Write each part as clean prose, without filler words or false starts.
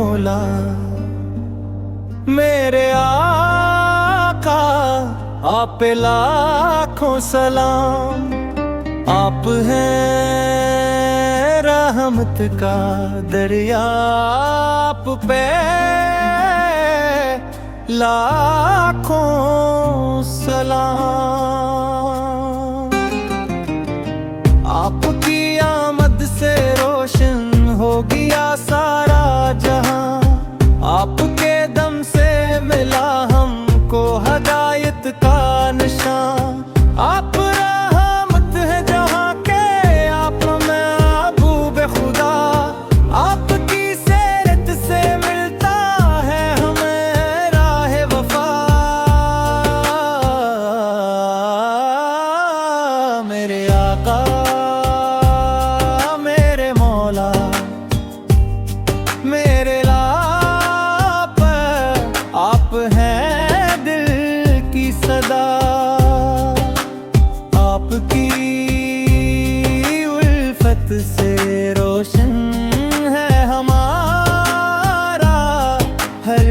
मौला, मेरे आका आप पे लाखों सलाम। आप हैं रहमत का दरिया, आप पे लाखों सलाम। आपकी आमद से रोशन हो गया सारा जहां, आपके दम से मिला हमको हदायत का निशान। आप रहमत है जहां के, आप महबूब खुदा, आपकी सेरत से मिलता है हमें राह वफा। मेरे आका मेरे मौला, मेरे लाप आप हैं दिल की सदा। आपकी उल्फत से रोशन है हमारा हर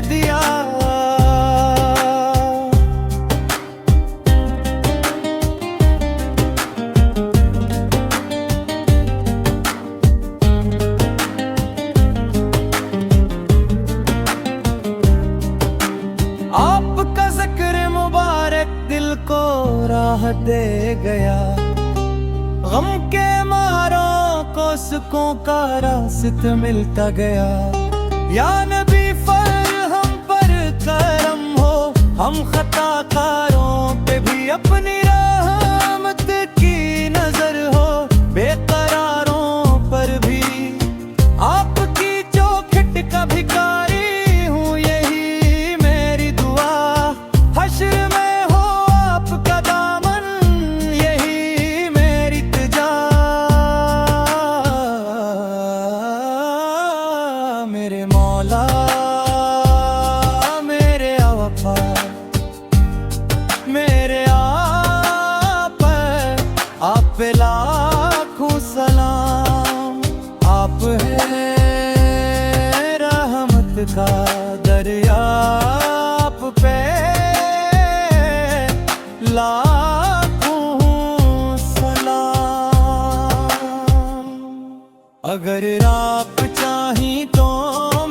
दिया। आपका ज़िक्र मुबारक दिल को राहत दे गया, गम के मारों को सुकून का रास्ता मिलता गया। या नबी फर हम पर करम हो, हम खताकारों पे भी अपनी रहमत की नजर हो। बेकरारों पर भी आपकी चौखट का भिखारी हूँ, यही मेरी दुआ। हश्र में हो आपका दामन, यही मेरी तिजा। मेरे मौला मेरे वफा, मेरे आप पे लाखों सलाम। आप हैं रहमत का दरिया, आप पे लाखों सलाम। अगर आप चाही तो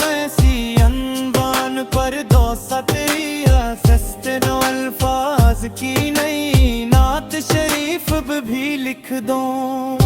मैं सी अनवान पर दो सतिया सस्ते नो अल्फाज की नई नात शरीफ भी लिख दूं।